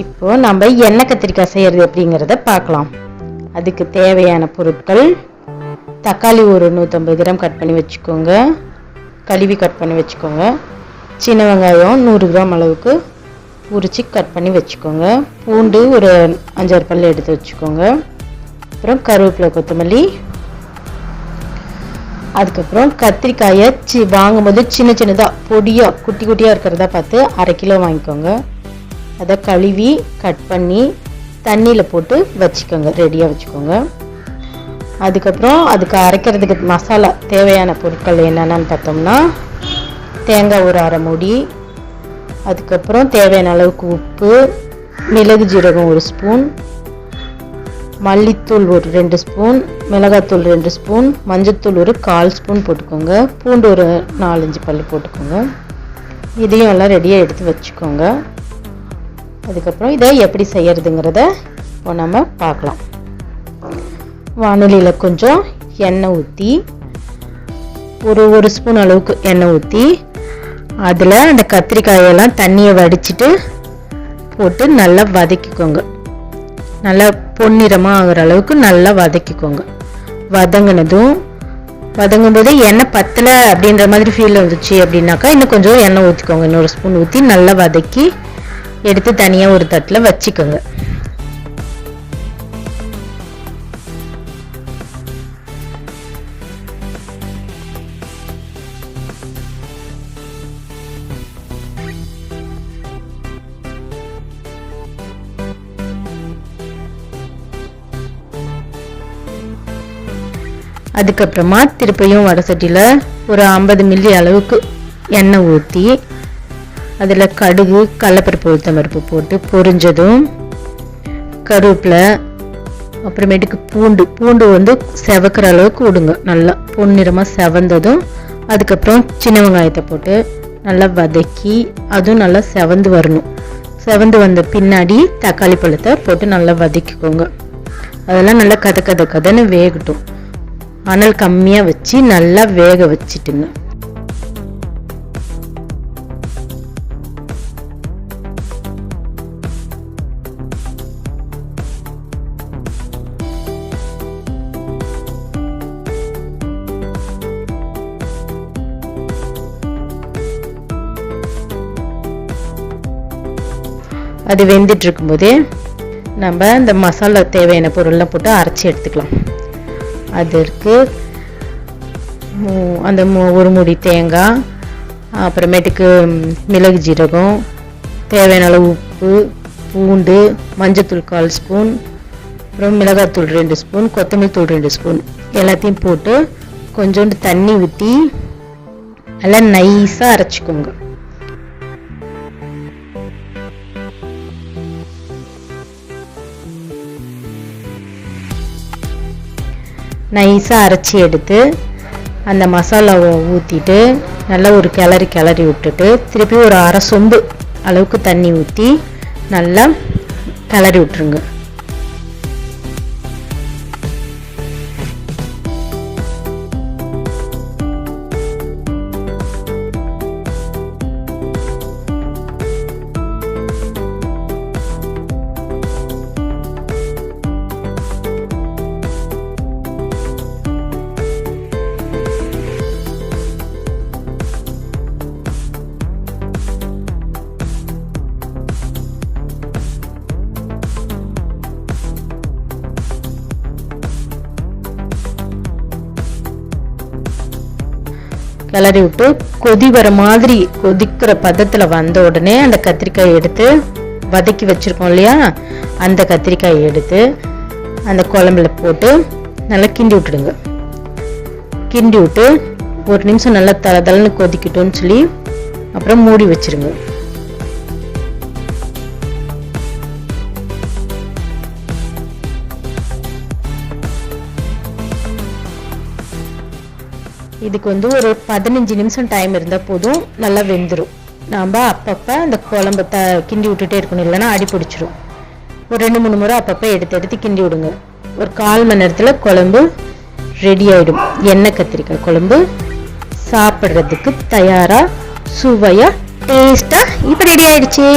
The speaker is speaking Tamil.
இப்போ நம்ம எண்ணெய் கத்திரிக்காய் செய்கிறது எப்படிங்கிறத பார்க்கலாம். அதுக்கு தேவையான பொருட்கள்: தக்காளி ஒரு 150 கிராம் கட் பண்ணி வச்சுக்கோங்க, கழுவி கட் பண்ணி வச்சுக்கோங்க. சின்ன வெங்காயம் 100 கிராம் அளவுக்கு உரித்து கட் பண்ணி வச்சுக்கோங்க. பூண்டு ஒரு 5-6 பல் எடுத்து வச்சுக்கோங்க. அப்புறம் கருவேப்பிலை, கொத்தமல்லி. அதுக்கப்புறம் கத்திரிக்காயை வாங்கும்போது சின்ன சின்னதாக பொடியாக குட்டி குட்டியாக இருக்கிறதா பார்த்து 1/2 கிலோ வாங்கிக்கோங்க. அதை கழுவி கட் பண்ணி தண்ணியில் போட்டு வச்சுக்கோங்க, ரெடியாக வச்சுக்கோங்க. அதுக்கப்புறம் அதுக்கு அரைக்கிறதுக்கு மசாலா தேவையான பொருட்கள் என்னென்னு பார்த்தோம்னா, தேங்காய் ஒரு 1/2 மூடி, அதுக்கப்புறம் தேவையான அளவுக்கு உப்பு, மிளகு ஜீரகம் 1 ஸ்பூன், மல்லித்தூள் ஒரு 2 ஸ்பூன், மிளகாத்தூள் 2 ஸ்பூன், மஞ்சத்தூள் ஒரு 1/4 ஸ்பூன் போட்டுக்கோங்க. பூண்டு ஒரு 4-5 பல் போட்டுக்கோங்க. இதையும் எல்லாம் ரெடியாக எடுத்து வச்சுக்கோங்க. அதுக்கப்புறம் இதை எப்படி செய்யறதுங்கிறத இப்போ நம்ம பார்க்கலாம். வானலியில் கொஞ்சம் எண்ணெய் ஊற்றி ஒரு ஸ்பூன் அளவுக்கு எண்ணெய் ஊற்றி அதில் அந்த கத்திரிக்காயெல்லாம் தண்ணியை வடிச்சிட்டு போட்டு நல்லா வதக்கிக்கோங்க. நல்லா பொன்னிறமாக ஆகிற அளவுக்கு நல்லா வதக்கிக்கோங்க. வதங்கும்போது எண்ணெய் பத்தலை அப்படின்ற மாதிரி ஃபீல் வந்துச்சு அப்படின்னாக்கா இன்னும் கொஞ்சம் எண்ணெய் ஊற்றிக்கோங்க. இன்னொரு ஸ்பூன் ஊற்றி நல்லா வதக்கி எடுத்து தனியாக ஒரு தட்டில் வச்சுக்கோங்க. அதுக்கப்புறமா திருப்பியும் வடை சட்டியில் ஒரு 50 மில்லி அளவுக்கு எண்ணெய் ஊற்றி அதில் கடுகு, கடலைப்பருப்பு, உளுத்தம்பருப்பு போட்டு பொரிஞ்சதும் கருவேப்பிலை, அப்புறமேட்டுக்கு பூண்டு வந்து செவக்கிற அளவுக்கு விடுங்க. நல்லா பொன்னிறமாக செவந்ததும் அதுக்கப்புறம் சின்ன வெங்காயத்தை போட்டு நல்லா வதக்கி அதுவும் நல்லா செவந்து வரணும். செவந்து வந்த பின்னாடி தக்காளி பழத்தை போட்டு நல்லா வதக்கிக்கோங்க. அதெல்லாம் நல்லா கதன்னு வேகட்டும். அனல் கம்மியாக வச்சு நல்லா வேக வச்சுட்டுங்க. அது வெந்துட்டு இருக்கும்போதே நம்ம இந்த மசாலா தேவையான பொருள்லாம் போட்டு அரைச்சி எடுத்துக்கலாம். அதற்கு அந்த ஒரு மூடி தேங்காய், அப்புறமேட்டுக்கு மிளகு ஜீரகம், தேவையான அளவு உப்பு, பூண்டு, மஞ்சத்தூள் 1/4 ஸ்பூன், அப்புறம் மிளகாத்தூள் 2 ஸ்பூன், கொத்தமல்லி தூள் 2 ஸ்பூன் எல்லாத்தையும் போட்டு கொஞ்சோண்டு தண்ணி ஊற்றி நல்லா நைஸாக அரைச்சிக்கோங்க. நைஸாக அரைச்சி எடுத்து அந்த மசாலாவை ஊற்றிட்டு நல்லா ஒரு கிளறி விட்டுட்டு திருப்பி ஒரு 1/2 சொம்பு அளவுக்கு தண்ணி ஊற்றி நல்லா கிளறி விட்டுருங்க. கிளறி விட்டு கொதிக்கிற பதத்தில் வந்த உடனே அந்த கத்திரிக்காயை எடுத்து வதக்கி வச்சுருக்கோம் இல்லையா, அந்த கத்திரிக்காயை எடுத்து அந்த குழம்புல போட்டு நல்லா கிண்டி விட்டுடுங்க. கிண்டி விட்டு 1 நிமிஷம் நல்லா தளன்னு கொதிக்கட்டும்னு சொல்லி அப்புறம் மூடி வச்சிருங்க. இதுக்கு வந்து ஒரு 15 நிமிஷம் டைம் இருந்தால் போதும், நல்லா வெந்துடும். நாம் அப்பப்போ அந்த குழம்பு கிண்டி விட்டுட்டே இருக்கணும், இல்லைன்னா அடி பிடிச்சிரும். ஒரு 2-3 முறை அப்பப்போ எடுத்து கிண்டி விடுங்க. ஒரு 1/4 மணி நேரத்தில் குழம்பு ரெடி ஆகிடும். எண்ணெய் கத்திரிக்காய் குழம்பு சாப்பிட்றதுக்கு தயாராக சுவையாக டேஸ்ட்டாக இப்போ ரெடி ஆகிடுச்சு.